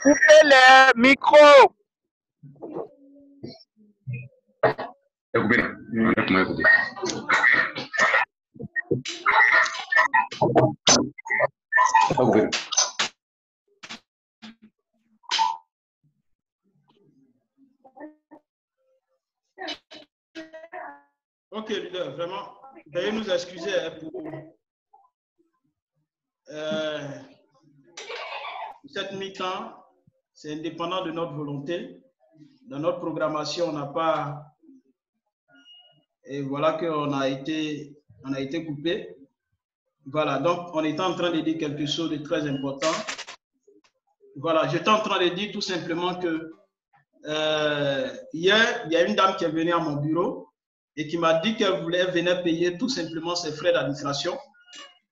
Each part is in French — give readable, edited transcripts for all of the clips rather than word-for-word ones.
Coupez les micros. Ok, leader, vraiment, veuillez nous excuser pour cette mi-temps. C'est indépendant de notre volonté. Dans notre programmation, on n'a pas... Et voilà qu'on a été coupé. Voilà, donc on était en train de dire quelque chose de très important. Voilà, j'étais en train de dire tout simplement que hier, il y a une dame qui est venue à mon bureau et qui m'a dit qu'elle venir payer tout simplement ses frais d'administration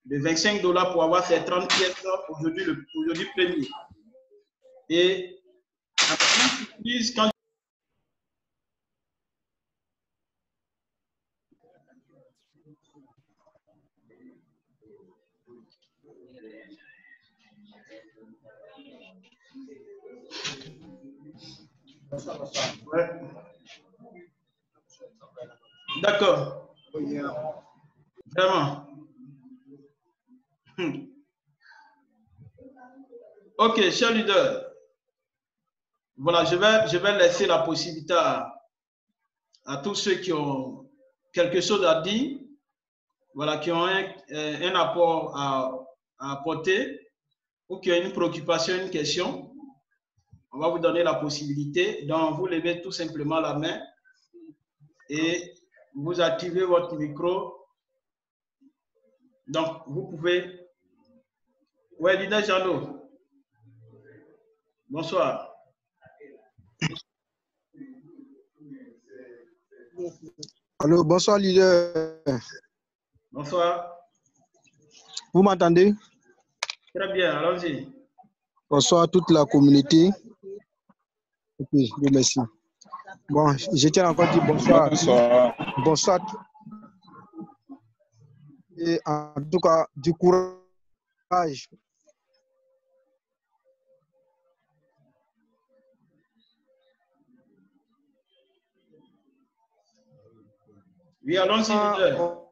de $25 pour avoir fait 30 pièces aujourd'hui 1er. Et à ma surprise, quand ouais. D'accord. Vraiment. Ok, cher leader. Voilà, je vais laisser la possibilité à tous ceux qui ont quelque chose à dire, voilà, qui ont un apport à apporter ou qui ont une préoccupation, une question. On va vous donner la possibilité. Donc, vous levez tout simplement la main et vous activez votre micro. Donc, vous pouvez... Ouais, leader Jeannot. Bonsoir. Allô, bonsoir leader. Bonsoir. Vous m'entendez? Très bien, allons-y. Bonsoir à toute la communauté. Ok, merci. Bon, je tiens encore à dire bonsoir. Bonsoir. Bonsoir. Et en tout cas, du courage. Oui, allons-y, leader.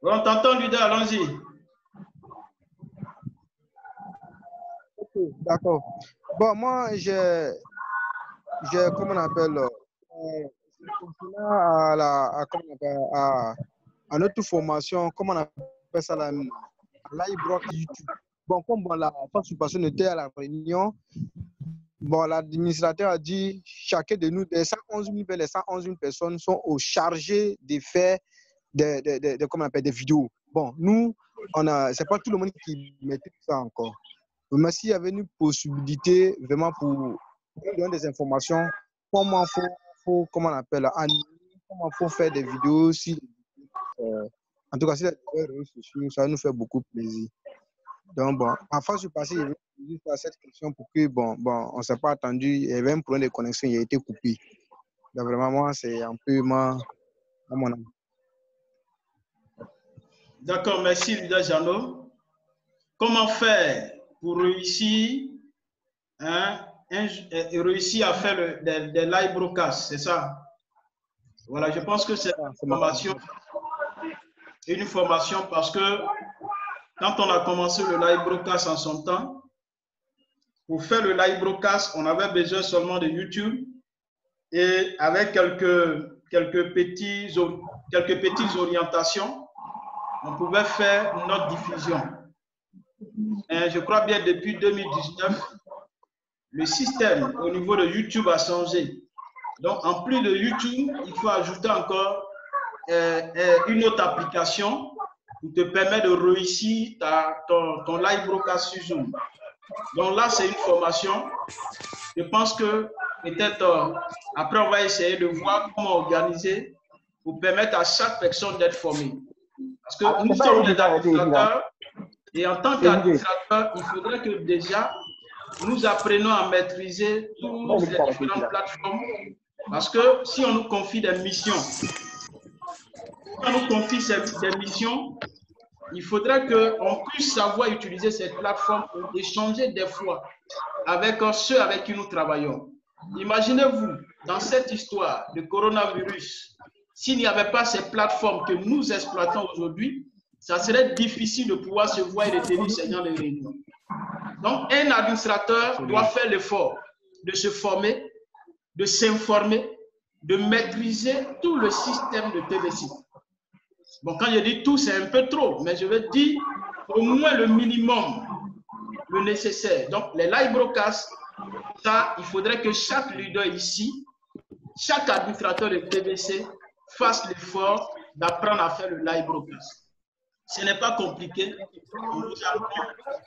On t'entend, leader, allons-y. Ok, d'accord. Bon, moi, comment on appelle, à notre formation, comment on appelle ça, la live broadcast YouTube. Bon, comme bon, la participation était à la réunion, bon, l'administrateur a dit chacun de nous, les 111 000 personnes sont au chargé de faire comment on appelle, des vidéos. Bon, nous, c'est pas tout le monde qui maîtrise ça encore. Mais s'il y avait une possibilité vraiment pour nous donner des informations, comment faut comment on appelle, comment faut faire des vidéos, en tout cas, si les réseaux sociaux, ça nous fait beaucoup plaisir. Donc, bon, en face du passé, il y avait juste cette question pour que, bon, on ne s'est pas attendu, il y avait un problème de connexion, il a été coupé. Donc, vraiment, moi, c'est un peu mon avis. D'accord, merci, leader Jeannot. Comment faire pour réussir, réussir à faire des live broadcasts, c'est ça? Voilà, je pense que c'est une formation parce que quand on a commencé le live broadcast en son temps, pour faire le live broadcast, on avait besoin seulement de YouTube et avec quelques petites orientations, on pouvait faire notre diffusion. Et je crois bien depuis 2019, le système au niveau de YouTube a changé. Donc, en plus de YouTube, il faut ajouter encore une autre application qui te permet de réussir ton live broadcast sur Zoom. Donc là, c'est une formation. Je pense que peut-être après, on va essayer de voir comment organiser pour permettre à chaque personne d'être formée. Parce que nous sommes des administrateurs et en tant qu'administrateur, il faudrait que déjà nous apprenons à maîtriser toutes les différentes plateformes Parce que si on nous confie des missions, il faudrait qu'on puisse savoir utiliser cette plateforme pour échanger des fois avec ceux avec qui nous travaillons. Imaginez-vous, dans cette histoire de coronavirus, s'il n'y avait pas ces plateformes que nous exploitons aujourd'hui, ça serait difficile de pouvoir se voir et de tenir ces gens de réunion. Donc, un administrateur doit faire l'effort de se former, de s'informer, de maîtriser tout le système de TVC. Bon, quand je dis tout, c'est un peu trop, mais je veux dire au moins le minimum, le nécessaire. Donc, les live broadcasts, ça, il faudrait que chaque leader ici, chaque administrateur de TVC fasse l'effort d'apprendre à faire le live broadcast. Ce n'est pas compliqué.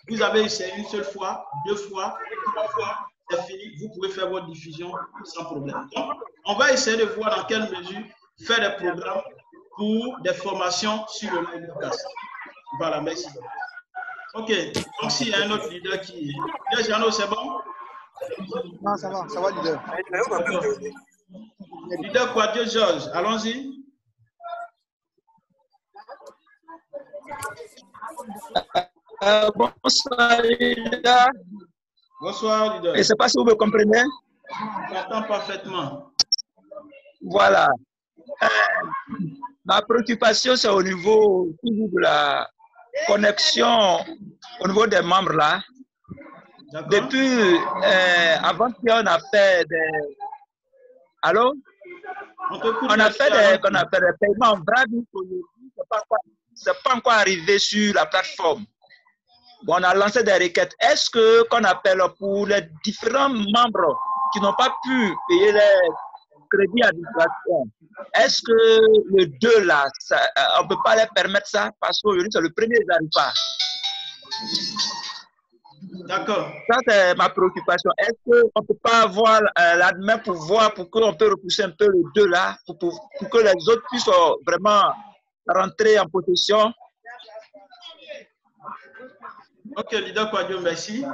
Vous avez essayé une seule fois, 2 fois, 3 fois, c'est fini. Vous pouvez faire votre diffusion sans problème. Donc, on va essayer de voir dans quelle mesure faire des programmes pour des formations sur le live broadcast. Voilà, merci. Ok, donc s'il y a un autre leader qui... Jano, c'est bon? Non, ça va, leader. Leader Quadio Georges, allons-y. Bonsoir, leader. Bonsoir, leader. Je ne sais pas si vous me comprenez. Je t'entends parfaitement. Voilà. Ma préoccupation, c'est au niveau de la connexion, au niveau des membres là. Depuis avant qu'on a fait des... Allô? On a fait des paiements braves. C'est pas encore arrivé sur la plateforme. Bon, on a lancé des requêtes. Est-ce que qu'on appelle pour les différents membres qui n'ont pas pu payer les crédits d'administration, est-ce que le 2 là, on ne peut pas les permettre ça parce qu'aujourd'hui c'est le premier, ils n'arrivent pas. D'accord. Ça, c'est ma préoccupation. Est-ce qu'on ne peut pas avoir la main pour voir, pour qu'on peut repousser un peu le 2 là, pour que les autres puissent vraiment rentrer en possession? Ok, leader Quadio, merci.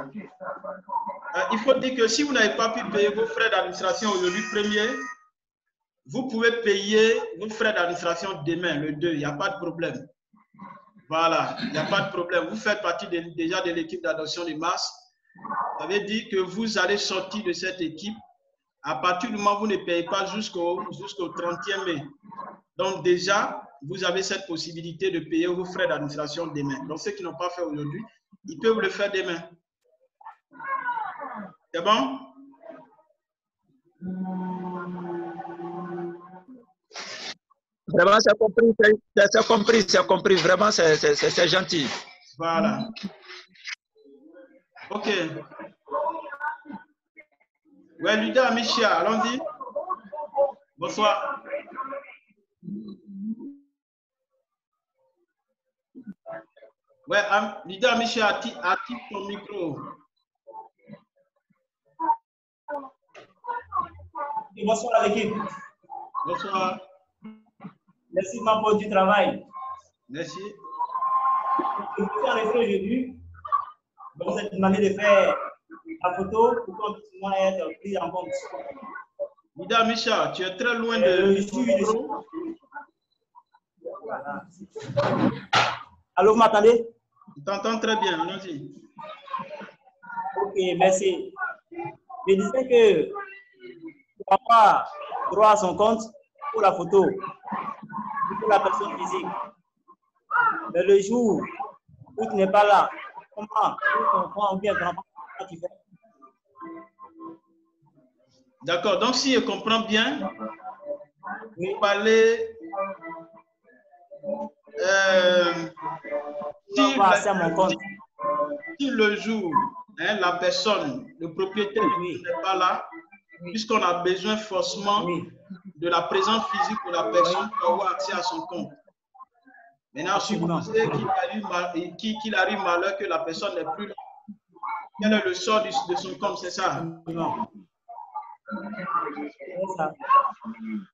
Il faut dire que si vous n'avez pas pu payer vos frais d'administration aujourd'hui, premier, vous pouvez payer vos frais d'administration demain, le 2, il n'y a pas de problème. Voilà, il n'y a pas de problème. Vous faites partie déjà de l'équipe d'adoption de masse. Ça veut dire que vous allez sortir de cette équipe à partir du moment où vous ne payez pas jusqu'au 30e mai. Donc déjà, vous avez cette possibilité de payer vos frais d'administration demain. Donc ceux qui n'ont pas fait aujourd'hui, ils peuvent le faire demain. C'est bon? Vraiment, c'est compris. Vraiment, c'est gentil. Voilà. Ok. Ouais, leader Amicia, allons-y. Bonsoir. Ouais, leader Amicia, active ton micro. Bonsoir à l'équipe. Bonsoir. Merci de m'apporter du travail. Merci. Je vous en effet aujourd'hui. Vous êtes demandé de faire la photo pour qu'on puisse être pris en compte. Leader Micha, tu es très loin de... Voilà. Allô, vous m'entendez? Je t'entends très bien, allons-y. Ok, merci. Je disais que pour avoir droit à son compte pour la photo, pour la personne physique, mais le jour où tu n'es pas là, comment tu comprends bien ce que tu fais? D'accord, donc si je comprends bien, vous parlez... si le jour, hein, la personne, le propriétaire n'est pas là, puisqu'on a besoin forcément de la présence physique de la personne pour avoir accès à son compte. Maintenant, supposez qu'il arrive malheur que la personne n'est plus là. Quel est le sort de son compte, c'est ça?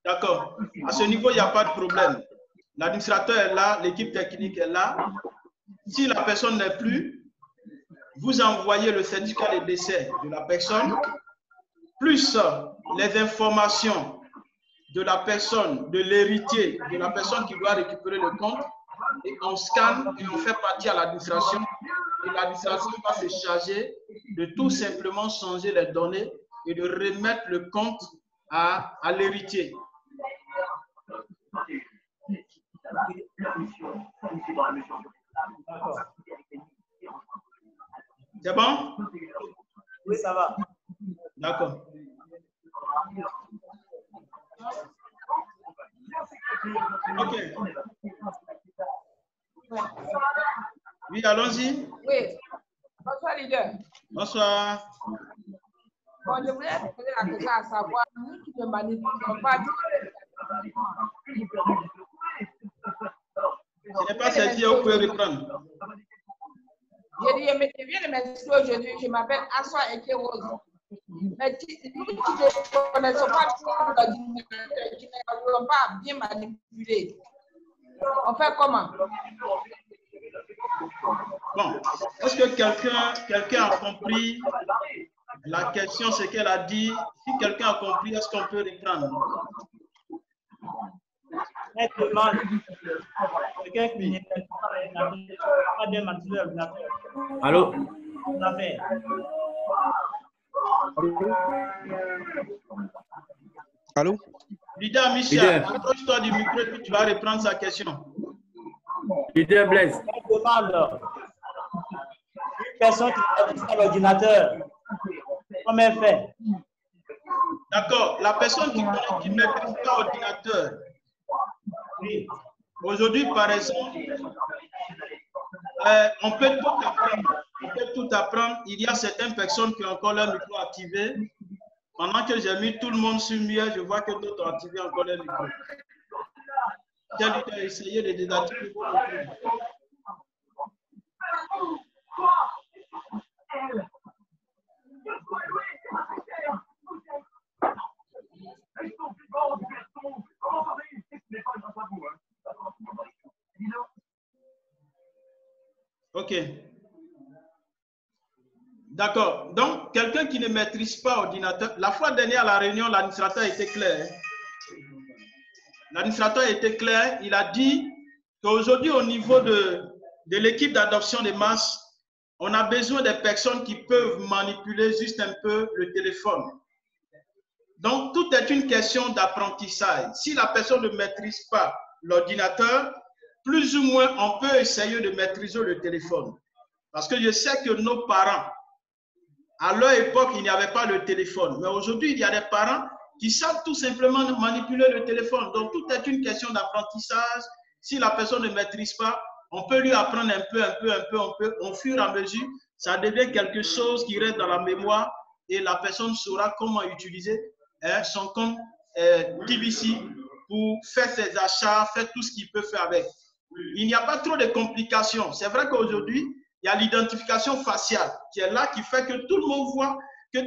D'accord. À ce niveau, il n'y a pas de problème. L'administrateur est là, l'équipe technique est là. Si la personne n'est plus, vous envoyez le certificat de décès de la personne, plus les informations de la personne, de l'héritier, de la personne qui doit récupérer le compte, et on scanne et on fait partie à l'administration. Et l'administration va se charger de tout simplement changer les données et de remettre le compte à l'héritier. C'est bon? Oui, ça va. D'accord. Ok. Oui, allons-y. Oui. Bonsoir, leader. Bonsoir. Bon, je voulais poser la question à savoir, nous qui ne manipulons pas. Ce n'est pas saisi, vous pouvez reprendre. Je dis, je viens de m'expliquer aujourd'hui, je m'appelle Aswa Eke-Rose. Mais nous qui ne connaissons pas l'ordinateur, qui ne voulons pas bien manipuler, on fait comment? Bon, est-ce que quelqu'un a compris la question, ce qu'elle a dit? Si quelqu'un a compris, est-ce qu'on peut reprendre? Elle demande quelqu'un qui n'est pas bien manipuler l'ordinateur. Allô? Tout à fait. Allô? Leader Michel, approche-toi du micro et puis tu vas reprendre sa question. Leader Blaise. Elle demande une personne qui maîtrise pas l'ordinateur. Comment elle fait? D'accord. La personne qui ne maîtrise pas l'ordinateur. Oui. Aujourd'hui, par exemple, on peut tout apprendre. On peut tout apprendre. Il y a certaines personnes qui ont encore leur micro activé. Pendant que j'ai mis tout le monde sur muet, je vois que d'autres ont activé encore leur micro. J'ai essayé de désactiver vos micros. Ok. D'accord. Donc, quelqu'un qui ne maîtrise pas l'ordinateur, la fois dernière à la réunion, l'administrateur était clair. L'administrateur était clair. Il a dit qu'aujourd'hui, au niveau de l'équipe d'adoption des masses, on a besoin de personnes qui peuvent manipuler juste un peu le téléphone. Donc, tout est une question d'apprentissage. Si la personne ne maîtrise pas l'ordinateur, plus ou moins, on peut essayer de maîtriser le téléphone. Parce que je sais que nos parents, à leur époque, il n'y avait pas le téléphone. Mais aujourd'hui, il y a des parents qui savent tout simplement manipuler le téléphone. Donc, tout est une question d'apprentissage. Si la personne ne maîtrise pas, on peut lui apprendre un peu, au fur et à mesure. Ça devient quelque chose qui reste dans la mémoire et la personne saura comment utiliser son compte TBC pour faire ses achats, faire tout ce qu'il peut faire avec. Il n'y a pas trop de complications. C'est vrai qu'aujourd'hui, il y a l'identification faciale qui est là, qui fait que tout le monde voit que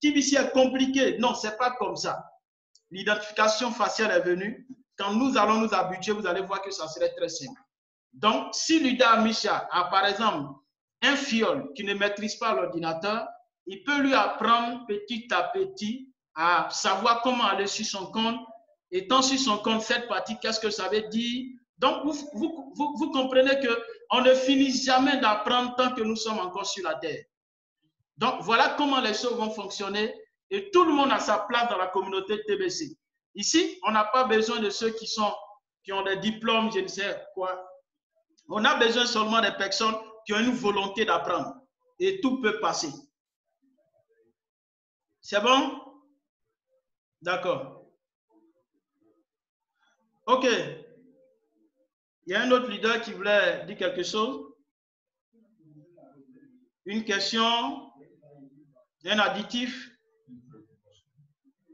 TBC est compliqué. Non, ce n'est pas comme ça. L'identification faciale est venue. Quand nous allons nous habituer, vous allez voir que ça serait très simple. Donc, si Luda Micha a par exemple un fiole qui ne maîtrise pas l'ordinateur, il peut lui apprendre petit à petit à savoir comment aller sur son compte. Étant sur son compte, cette partie, qu'est-ce que ça veut dire? Donc, vous comprenez qu'on ne finit jamais d'apprendre tant que nous sommes encore sur la terre. Donc, voilà comment les choses vont fonctionner et tout le monde a sa place dans la communauté TBC. Ici, on n'a pas besoin de ceux qui ont des diplômes, je ne sais quoi. On a besoin seulement des personnes qui ont une volonté d'apprendre et tout peut passer. C'est bon? D'accord. OK. Il y a un autre leader qui voulait dire quelque chose. Une question, un additif,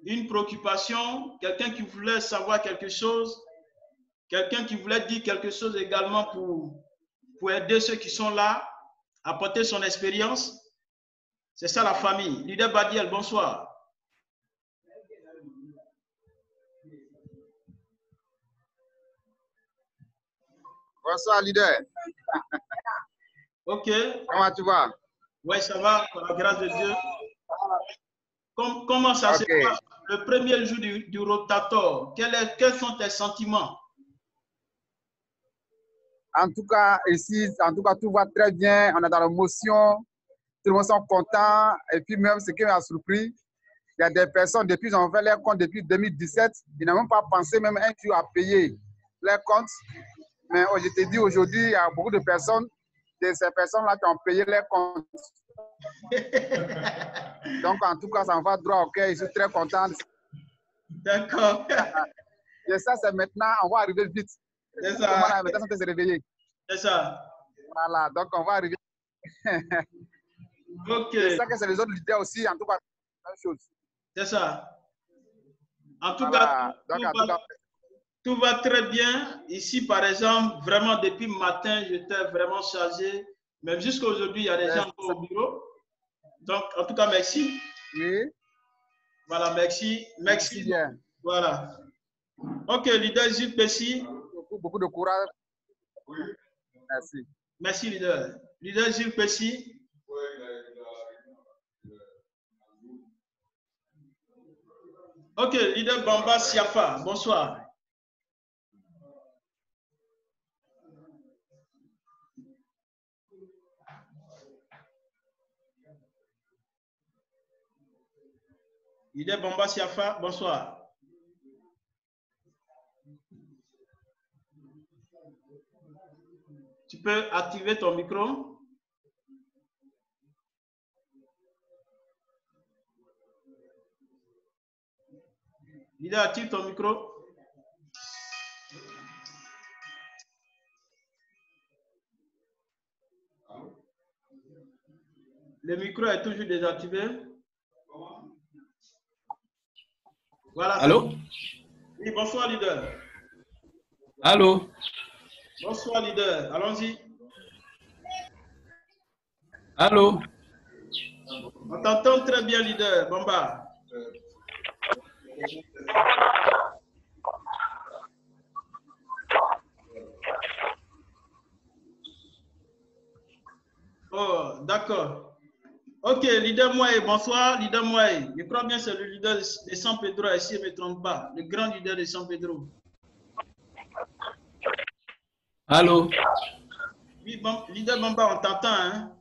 une préoccupation, quelqu'un qui voulait savoir quelque chose, quelqu'un qui voulait dire quelque chose également pour aider ceux qui sont là, apporter son expérience. C'est ça la famille. Leader Badiel, bonsoir. Bonsoir, leader. OK. Comment tu vas? Oui, ça va, par la grâce de Dieu. Comment ça se passe? le premier jour du rotator, quels sont tes sentiments? En tout cas, ici, tout va très bien. On est dans l'émotion. Tout le monde sont contents. Et puis même, ce qui m'a surpris, il y a des personnes, depuis qu'ils ont fait leur compte depuis 2017, ils n'ont même pas pensé même un jour à payer leur compte. Mais je te dis, aujourd'hui, il y a beaucoup de personnes, de ces personnes-là qui ont payé leur compte. Donc, en tout cas, ça me va droit au cœur. Je suis très content. D'accord. Et ça, c'est maintenant, on va arriver vite. C'est ça. Maintenant, on peut se réveiller. C'est ça. Voilà, donc on va arriver. Ok. C'est ça que c'est les autres leaders aussi, en tout cas, la même chose. C'est ça. En tout Voilà. cas, tout va très bien. Ici, par exemple, vraiment, depuis le matin, j'étais vraiment chargé. Même jusqu'à aujourd'hui, il y a des gens au bureau. Donc, en tout cas, merci. Oui. Voilà, merci. Merci bien. Voilà. Ok, leader Gilles Pessi. Beaucoup de courage. Merci. Merci, leader. Leader Gilles Pessi. Ok, leader Bamba Siafa. Bonsoir. Leader Bamba Siafa, bonsoir. Tu peux activer ton micro. Leader, active ton micro. Le micro est toujours désactivé. Voilà. Allô? Oui, bonsoir, leader. Allô? Bonsoir, leader. Allons-y. Allô? On t'entend très bien, leader. Bamba. Oh, d'accord. Ok, leader Mouaï, bonsoir, leader Mouaï. Je crois bien que c'est le leader de San Pedro, si je ne me trompe pas. Le grand leader de San Pedro. Allô? Oui, bon, leader Bamba, on t'entend, hein?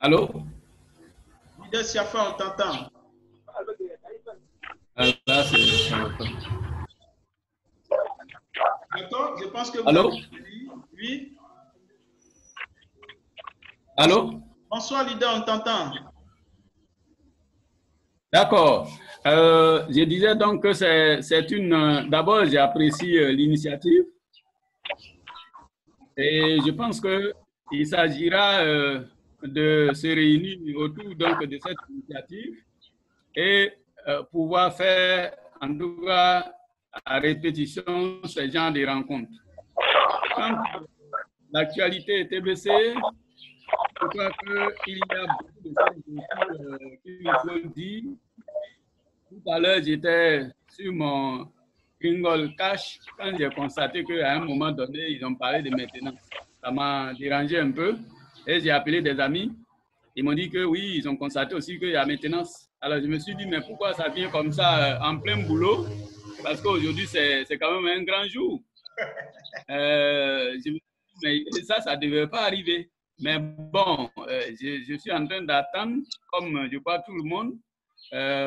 Allô? Leader Siafa, on t'entend. Ah, là, c'est... D'accord, je pense que vous Allô? avez suivi. Oui. Allô? Bonsoir, leader, on t'entend. D'accord. Je disais donc que c'est une... D'abord, j'apprécie l'initiative. Et je pense qu'il s'agira de se réunir autour donc, de cette initiative et pouvoir faire, en tout cas, à répétition, ce genre de rencontres. Quand l'actualité est TBC, je crois qu'il y a beaucoup de choses qu'il faut dire. Tout à l'heure, j'étais sur mon Kringle Cash quand j'ai constaté qu'à un moment donné, ils ont parlé de maintenance. Ça m'a dérangé un peu et j'ai appelé des amis. Ils m'ont dit que oui, ils ont constaté aussi qu'il y a maintenance. Alors, je me suis dit, mais pourquoi ça vient comme ça en plein boulot? Parce qu'aujourd'hui, c'est quand même un grand jour. Je me suis dit, mais ça ne devait pas arriver. Mais bon, je suis en train d'attendre, comme je crois tout le monde,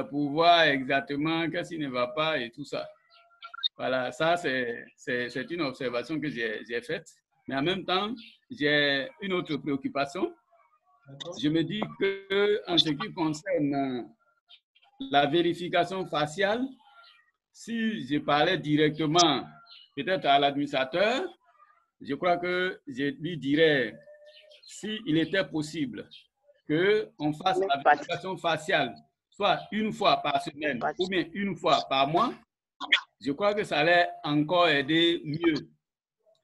pour voir exactement qu'est-ce qui ne va pas et tout ça. Voilà, ça c'est une observation que j'ai faite. Mais en même temps, j'ai une autre préoccupation. Je me dis qu'en ce qui concerne la vérification faciale, si je parlais directement peut-être à l'administrateur, je crois que je lui dirais s'il était possible qu'on fasse la vérification faciale soit une fois par semaine ou bien une fois par mois, je crois que ça allait encore aider mieux.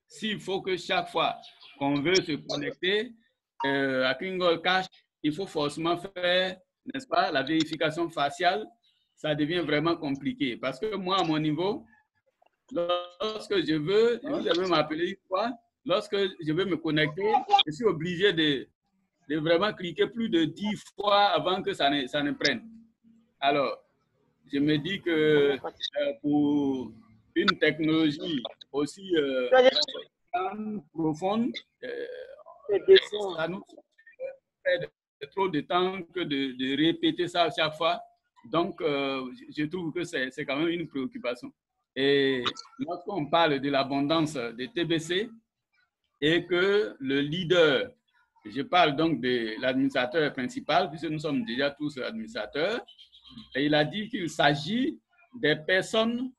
S'il faut que chaque fois qu'on veut se connecter à Kringle Cash, il faut forcément faire, n'est-ce pas, la vérification faciale, ça devient vraiment compliqué. Parce que moi, à mon niveau, lorsque je veux, vous avez m'appeler une fois, lorsque je veux me connecter, je suis obligé de vraiment cliquer plus de 10 fois avant que ça ne prenne. Alors, je me dis que pour une technologie aussi profonde, ça nous fait trop de temps que de répéter ça à chaque fois. Donc, je trouve que c'est quand même une préoccupation. Et lorsqu'on parle de l'abondance des TBC et que le leader, je parle donc de l'administrateur principal, puisque nous sommes déjà tous administrateurs, et il a dit qu'il s'agit des personnes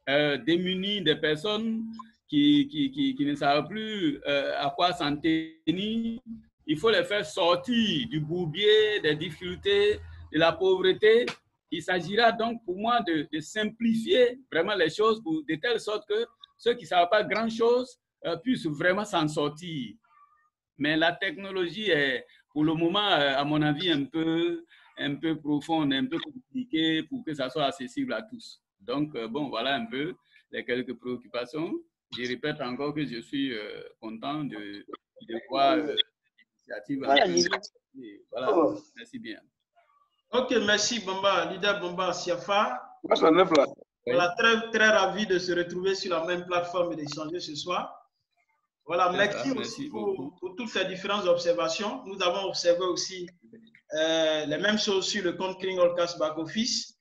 démunies, des personnes qui ne savent plus à quoi s'en tenir. Il faut les faire sortir du bourbier, des difficultés, de la pauvreté. Il s'agira donc pour moi de simplifier vraiment les choses de telle sorte que ceux qui ne savent pas grand-chose puissent vraiment s'en sortir. Mais la technologie est, pour le moment, à mon avis, un peu profonde, un peu compliquée pour que ça soit accessible à tous. Donc, bon, voilà un peu les quelques préoccupations. Je répète encore que je suis content de voir l'initiative. Voilà, merci bien. Ok, merci Bamba, leader Bamba Siafa. Voilà, très ravi de se retrouver sur la même plateforme et d'échanger ce soir. Voilà, merci aussi pour toutes ces différentes observations. Nous avons observé aussi les mêmes choses sur le compte Clean All Cash Back Office.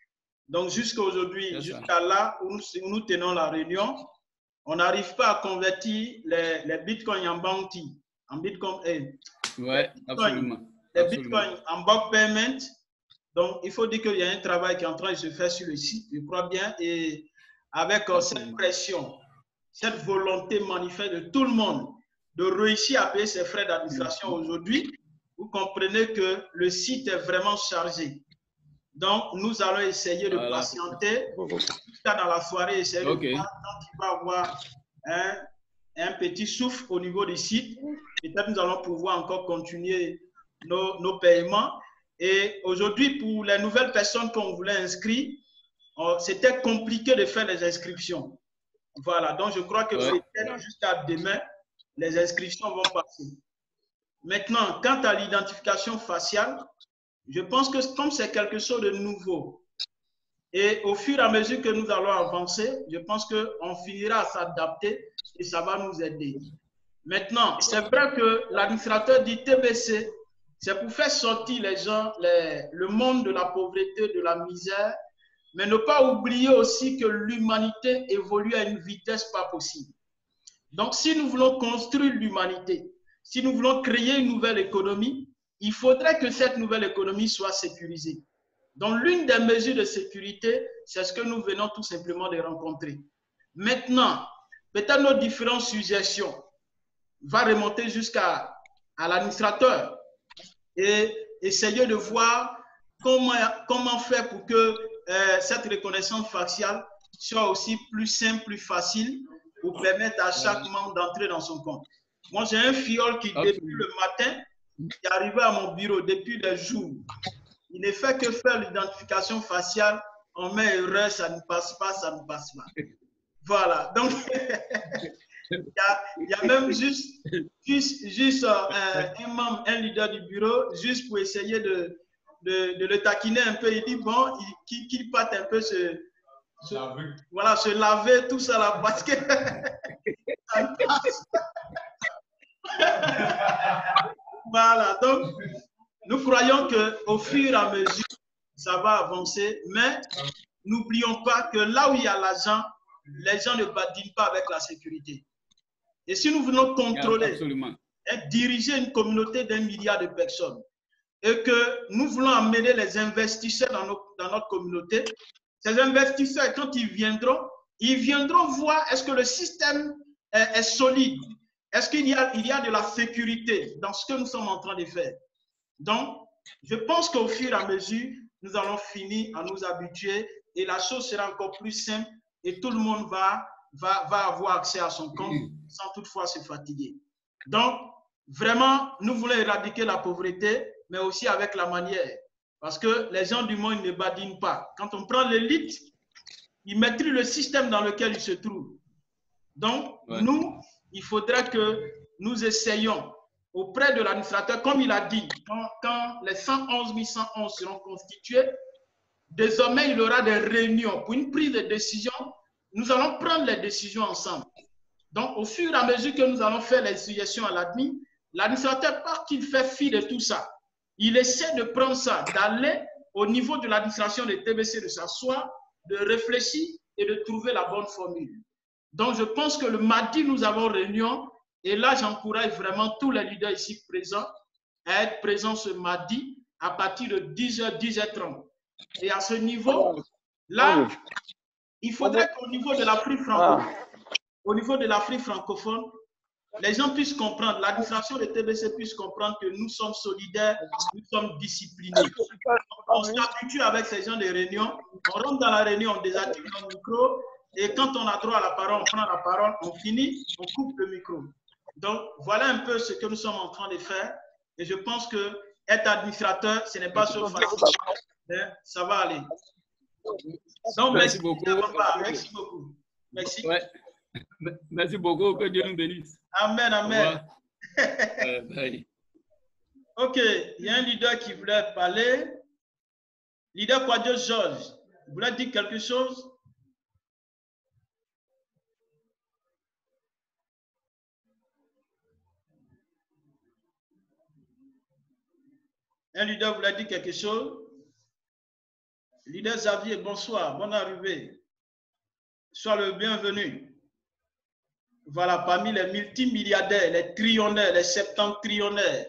Donc, jusqu'à aujourd'hui, jusqu'à là où nous tenons la réunion, on n'arrive pas à convertir les bitcoins en bounty, en bitcoin. Absolument. Les bitcoins en bulk payment. Donc, il faut dire qu'il y a un travail qui est en train de se faire sur le site, je crois bien, et avec cette pression, cette volonté manifeste de tout le monde de réussir à payer ses frais d'administration aujourd'hui, vous comprenez que le site est vraiment chargé. Donc, nous allons essayer de patienter jusqu'à dans la soirée, essayer de voir quand il va avoir un petit souffle au niveau du site. Peut-être nous allons pouvoir encore continuer nos paiements. Et aujourd'hui, pour les nouvelles personnes qu'on voulait inscrire, c'était compliqué de faire les inscriptions. Voilà, donc je crois que peut-être jusqu'à demain, les inscriptions vont passer. Maintenant, quant à l'identification faciale, je pense que comme c'est quelque chose de nouveau, et au fur et à mesure que nous allons avancer, je pense qu'on finira à s'adapter et ça va nous aider. Maintenant, c'est vrai que l'administrateur dit TBC, c'est pour faire sortir les gens, le monde de la pauvreté, de la misère, mais ne pas oublier aussi que l'humanité évolue à une vitesse pas possible. Donc, si nous voulons construire l'humanité, si nous voulons créer une nouvelle économie, il faudrait que cette nouvelle économie soit sécurisée. Donc, l'une des mesures de sécurité, c'est ce que nous venons tout simplement de rencontrer. Maintenant, peut-être nos différentes suggestions vont remonter jusqu'à l'administrateur et essayer de voir comment faire pour que cette reconnaissance faciale soit aussi plus simple, plus facile, pour permettre à chaque membre d'entrer dans son compte. Moi, j'ai un fiole qui, depuis le matin, est arrivé à mon bureau depuis des jours. Il ne fait que faire l'identification faciale. On met erreur, ça ne passe pas, ça ne passe pas. Voilà. Donc, il y a même juste un membre, un leader du bureau, juste pour essayer de le taquiner un peu. Il dit, bon, qu'il parte un peu se laver, tout ça là, parce que ça ne passe pas. Voilà. Donc, nous croyons qu'au fur et à mesure, ça va avancer, mais n'oublions pas que là où il y a l'argent, les gens ne badinent pas avec la sécurité. Et si nous voulons contrôler et diriger une communauté d'1 milliard de personnes, et que nous voulons amener les investisseurs dans notre communauté, ces investisseurs, quand ils viendront voir est-ce que le système est solide, est-ce qu'il y a de la sécurité dans ce que nous sommes en train de faire. Donc, je pense qu'au fur et à mesure, nous allons finir à nous habituer et la chose sera encore plus simple et tout le monde va avoir accès à son compte sans toutefois se fatiguer. Donc, vraiment, nous voulons éradiquer la pauvreté, mais aussi avec la manière. Parce que les gens du monde ne badinent pas. Quand on prend l'élite, ils maîtrisent le système dans lequel ils se trouvent. Donc, nous, il faudrait que nous essayions auprès de l'administrateur, comme il a dit, quand les 111 111 seront constitués, désormais, il y aura des réunions pour une prise de décision. Nous allons prendre les décisions ensemble. Donc, au fur et à mesure que nous allons faire les suggestions à l'admin, l'administrateur, pas qu'il fait fi de tout ça, il essaie de prendre ça, d'aller au niveau de l'administration de TBC, de s'asseoir, de réfléchir et de trouver la bonne formule. Donc, je pense que le mardi, nous avons réunion. Et là, j'encourage vraiment tous les leaders ici présents à être présents ce mardi à partir de 10h, 10h30. Et à ce niveau, là, il faudrait qu'au niveau de l'Afrique francophone, les gens puissent comprendre, l'administration de TBC puisse comprendre que nous sommes solidaires, nous sommes disciplinés. On s'habitue avec ces gens de réunion, on rentre dans la réunion, on désactive le micro, et quand on a droit à la parole, on prend la parole, on finit, on coupe le micro. Donc, voilà un peu ce que nous sommes en train de faire. Et je pense que être administrateur, ce n'est pas so facile. Mais ça va aller. Donc, merci beaucoup. Merci beaucoup. Merci. Ouais. Merci beaucoup. Que Dieu nous bénisse. Amen, amen. Bye. OK. Il y a un leader qui voulait parler. Leader Quadios Georges, vous voulez dire quelque chose? Un leader voulait dire quelque chose? Leader Xavier, bonsoir, bonne arrivée. Sois le bienvenu. Voilà, parmi les multimilliardaires, les trillionnaires, les septentrionnaires,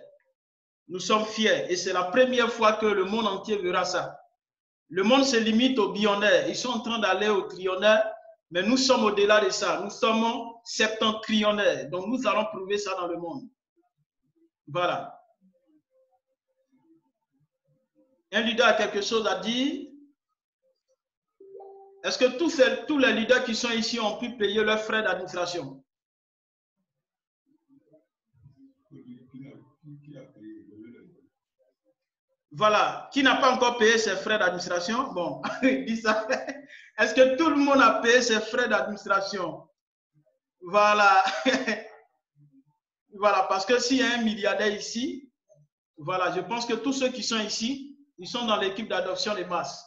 nous sommes fiers et c'est la première fois que le monde entier verra ça. Le monde se limite aux billionnaires. Ils sont en train d'aller aux trillionnaires, mais nous sommes au-delà de ça. Nous sommes septentrionnaires. Donc, nous allons prouver ça dans le monde. Voilà. Un leader a quelque chose à dire? Est-ce que tous les leaders qui sont ici ont pu payer leurs frais d'administration? Voilà. Qui n'a pas encore payé ses frais d'administration? Bon, dis ça. Est-ce que tout le monde a payé ses frais d'administration? Voilà. Voilà, parce que s'il y a un milliardaire ici, voilà, je pense que tous ceux qui sont ici, ils sont dans l'équipe d'adoption des masses.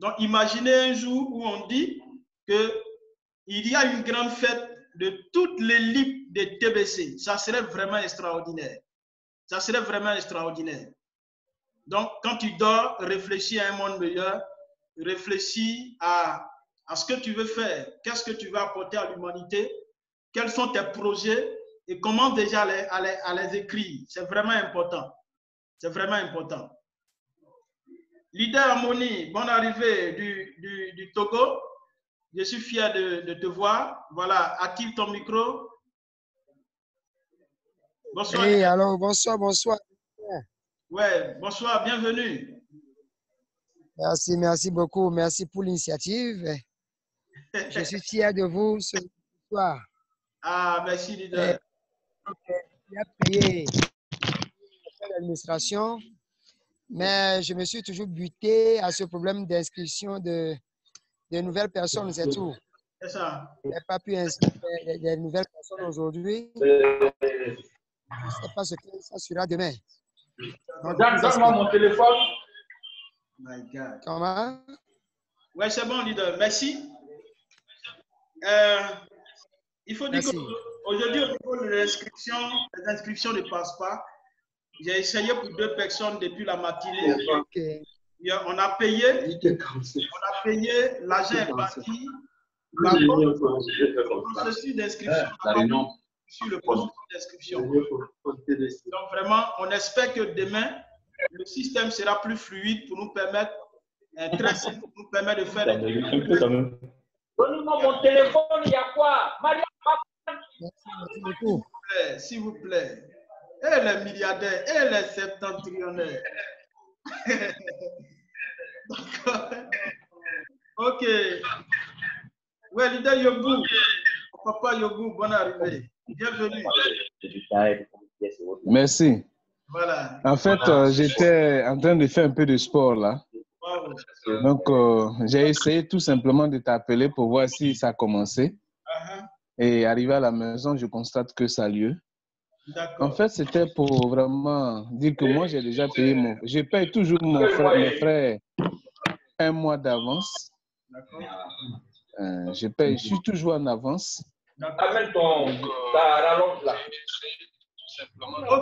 Donc, imaginez un jour où on dit qu'il y a une grande fête de toute l'élite de TBC. Ça serait vraiment extraordinaire. Ça serait vraiment extraordinaire. Donc, quand tu dors, réfléchis à un monde meilleur, réfléchis à ce que tu veux faire, qu'est-ce que tu veux apporter à l'humanité, quels sont tes projets et comment déjà à les écrire. C'est vraiment important. C'est vraiment important. Leader Harmonie, bonne arrivée du Togo. Je suis fier de te voir. Voilà, active ton micro. Bonsoir. Oui, alors bonsoir, bonsoir. Ouais, bonsoir, bienvenue. Merci, merci beaucoup. Merci pour l'initiative. Je suis fier de vous ce soir. Ah, merci, leader. Il a payé l'administration, mais je me suis toujours buté à ce problème d'inscription de nouvelles personnes, c'est tout. C'est ça. Je n'ai pas pu inscrire des nouvelles personnes aujourd'hui. Je ne sais pas ce que ça sera demain. Donne-moi mon téléphone. My God. Comment? Oui, c'est bon, leader. Merci. Il faut dire qu'aujourd'hui, au niveau de l'inscription, les inscriptions ne passent pas. J'ai essayé pour 2 personnes depuis la matinée. Okay. On a payé, l'argent est parti. Par contre, le processus d'inscription sur le processus d'inscription. Donc vraiment, on espère que demain, le système sera plus fluide pour nous permettre, très simple, pour nous permettre de faire des... Donnez-moi mon téléphone, il y a quoi? Merci beaucoup. S'il vous plaît. Et les milliardaires, et les septentrionnaires. D'accord. OK. Ouais, leader Yobou. Papa Yobou, bonne arrivée. Bienvenue. Merci. Voilà. En fait, j'étais en train de faire un peu de sport là. Wow. Donc, j'ai essayé tout simplement de t'appeler pour voir si ça a commencé. Et arrivé à la maison, je constate que ça a lieu. En fait, c'était pour vraiment dire que moi, j'ai déjà payé je paye toujours mes frais un mois d'avance. Je paye, je suis toujours en avance. Amène ta rallonge là.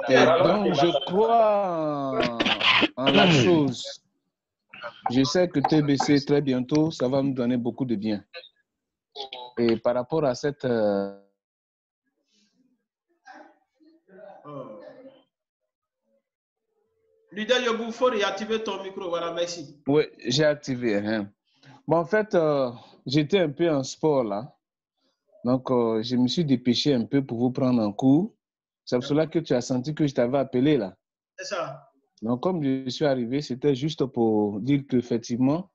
Et donc, je crois en la chose. Je sais que TBC, très bientôt, ça va nous donner beaucoup de bien. Et par rapport à cette... Leader Yobou, il faut réactiver ton micro. Voilà, merci. Oui, j'ai activé. Hein. Bon, en fait, j'étais un peu en sport là. Donc, je me suis dépêché un peu pour vous prendre en cours. C'est pour cela que tu as senti que je t'avais appelé là. C'est ça. Donc, comme je suis arrivé, c'était juste pour dire qu'effectivement,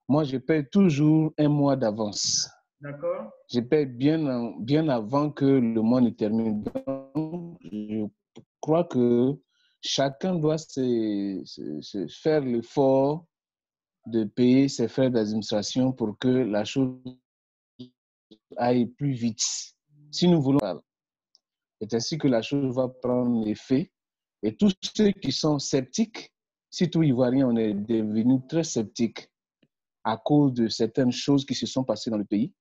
moi, je paye toujours un mois d'avance. D'accord. Je paye bien avant que le mois ne termine. Donc, je crois que chacun doit se faire l'effort de payer ses frais d'administration pour que la chose aille plus vite. Si nous voulons, c'est ainsi que la chose va prendre effet. Et tous ceux qui sont sceptiques, surtout ivoiriens, on est devenus très sceptiques à cause de certaines choses qui se sont passées dans le pays.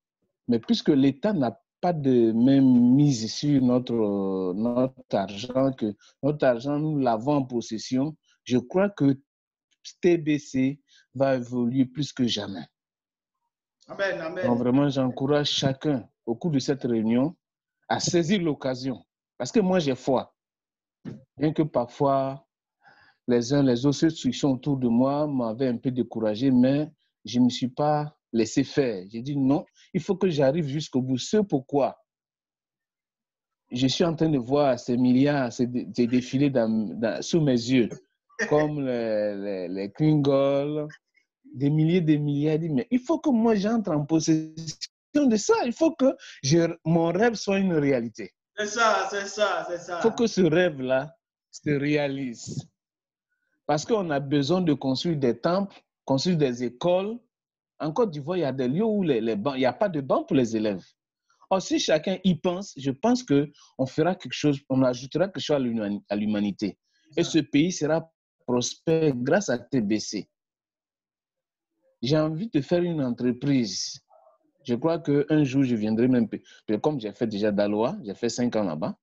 Mais puisque l'État n'a pas de même mise sur notre argent, que notre argent, nous l'avons en possession, je crois que TBC va évoluer plus que jamais. Amen, amen. Donc vraiment, j'encourage chacun au cours de cette réunion à saisir l'occasion. Parce que moi, j'ai foi. Bien que parfois, les uns, les autres, ceux qui sont autour de moi m'avaient un peu découragé, mais je ne me suis pas laissé faire. J'ai dit non, il faut que j'arrive jusqu'au bout. C'est pourquoi je suis en train de voir ces milliards se défiler sous mes yeux, comme les Kringol, des milliers de milliards. Mais il faut que moi j'entre en possession de ça. Il faut que mon rêve soit une réalité. C'est ça, c'est ça, c'est ça. Il faut que ce rêve-là se réalise. Parce qu'on a besoin de construire des temples, construire des écoles. En Côte d'Ivoire, il y a des lieux où il n'y a pas de banc pour les élèves. Or, si chacun y pense, je pense qu'on fera quelque chose, on ajoutera quelque chose à l'humanité. Et ce pays sera prospère grâce à TBC. J'ai envie de faire une entreprise. Je crois qu'un jour, je viendrai même, comme j'ai fait déjà d'Aloa, j'ai fait 5 ans là-bas,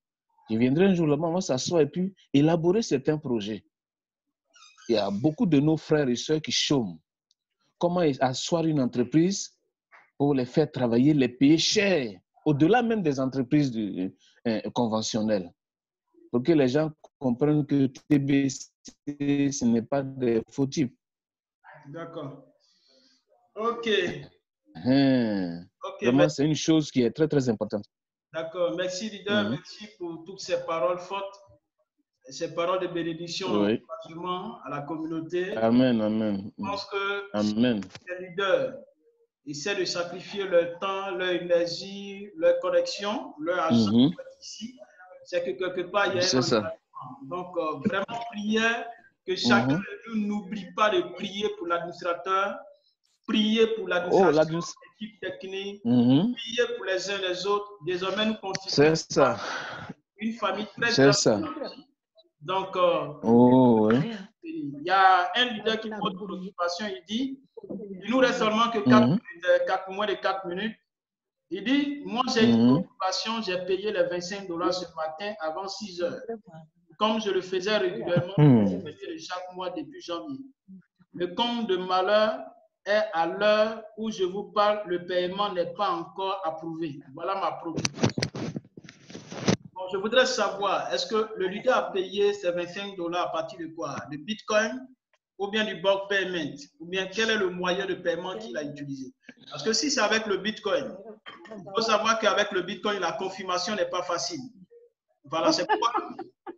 je viendrai un jour là-bas, on va s'asseoir et puis élaborer certains projets. Il y a beaucoup de nos frères et sœurs qui chôment. Comment asseoir une entreprise pour les faire travailler, les payer cher, au-delà même des entreprises conventionnelles, pour que les gens comprennent que TBC, ce n'est pas des faux types. D'accord. OK. Vraiment, c'est une chose qui est très, très importante. D'accord. Merci, leader. Merci pour toutes ces paroles fortes, ces paroles de bénédiction à la communauté. Amen, amen. Je pense que amen. Les leaders essaient de sacrifier leur temps, leur énergie, leur connexion, leur argent ici. C'est que quelque part, il y a un engagement. Donc, vraiment, prière, que chacun de nous n'oublie pas de prier pour l'administrateur, prier pour l'administration, l'équipe technique, prier pour les uns les autres. Désormais, nous constituons une famille très grande. Donc, il y a un leader qui pose pour l'occupation, il dit, il nous reste seulement que 4 moins de 4 minutes. Il dit, moi j'ai une occupation, j'ai payé les $25 ce matin avant 6 heures. Comme je le faisais régulièrement, chaque mois depuis janvier. Le compte de malheur est à l'heure où je vous parle, le paiement n'est pas encore approuvé. Voilà ma proposition. Bon, je voudrais savoir, est-ce que le leader a payé ces $25 à partir de quoi? De Bitcoin ou bien du bulk payment? Ou bien quel est le moyen de paiement qu'il a utilisé? Parce que si c'est avec le Bitcoin, il faut savoir qu'avec le Bitcoin, la confirmation n'est pas facile. Voilà, c'est pourquoi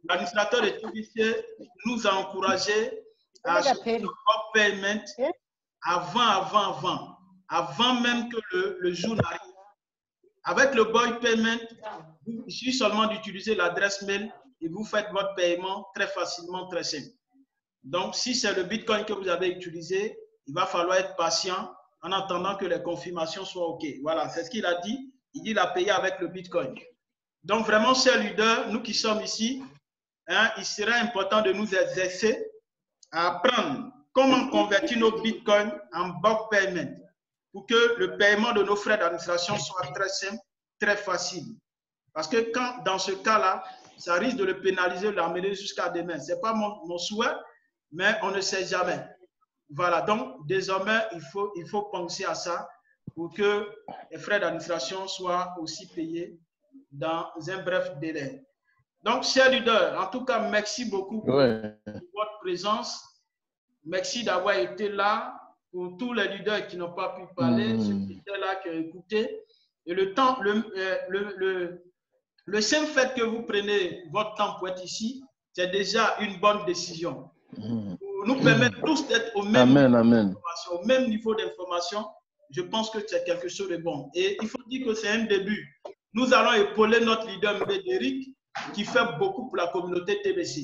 l'administrateur de TBC nous a encouragés à acheter le bulk payment avant même que le jour n'arrive. Avec le bulk payment, il suffit seulement d'utiliser l'adresse mail et vous faites votre paiement très facilement, très simple. Donc, si c'est le Bitcoin que vous avez utilisé, il va falloir être patient en attendant que les confirmations soient OK. Voilà, c'est ce qu'il a dit. Il dit qu'il a payé avec le Bitcoin. Donc, vraiment, chers leaders, nous qui sommes ici, il serait important de nous exercer à apprendre comment convertir nos bitcoins en bulk payment pour que le paiement de nos frais d'administration soit très simple, très facile. Parce que dans ce cas-là, ça risque de le pénaliser, de l'amener jusqu'à demain. Ce n'est pas mon souhait, mais on ne sait jamais. Voilà, donc désormais, il faut penser à ça pour que les frais d'administration soient aussi payés dans un bref délai. Donc, chers leaders, en tout cas, merci beaucoup pour votre présence. Merci d'avoir été là. Pour tous les leaders qui n'ont pas pu parler, ceux qui étaient là, qui ont écouté. Et le simple fait que vous prenez votre temps pour être ici, c'est déjà une bonne décision. Pour nous permettre tous d'être au même niveau d'information, je pense que c'est quelque chose de bon. Et il faut dire que c'est un début. Nous allons épauler notre leader Médéric, qui fait beaucoup pour la communauté TBC.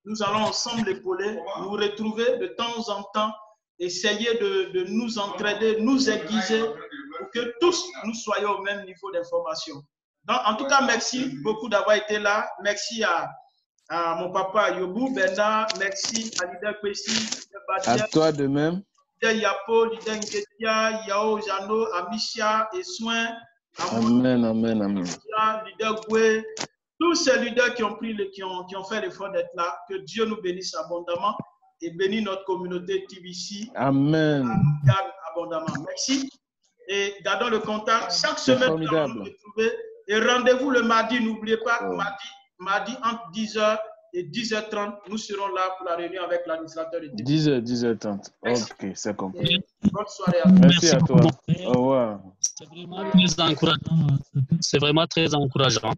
Nous allons ensemble l'épauler, nous retrouver de temps en temps, essayer de nous entraider, nous aiguiser pour que tous nous soyons au même niveau d'information. Donc, en tout cas, merci beaucoup d'avoir été là. Merci à mon papa Yobou Bernard. Merci à Leader Kwesi. À toi de même. Leader Yapo, Leader Ngetia, Yao Jano, Amisha et Soin. Amen, amen, amen. Leader Goué. Tous ces leaders qui ont fait l'effort d'être là, que Dieu nous bénisse abondamment et bénisse notre communauté TBC. Amen. Abondamment. Merci. Et gardons le contact. Chaque semaine, nous allons nous retrouver. Et rendez-vous le mardi. N'oubliez pas, mardi entre 10h et 10h30, nous serons là pour la réunion avec l'administrateur de TBC. 10h, 10h30. Ok, c'est compris. Bonne soirée à vous. Merci à toi. Au revoir. C'est vraiment très encourageant. C'est vraiment très encourageant.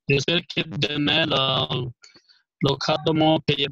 J'espère que demain, le cadre de mon pays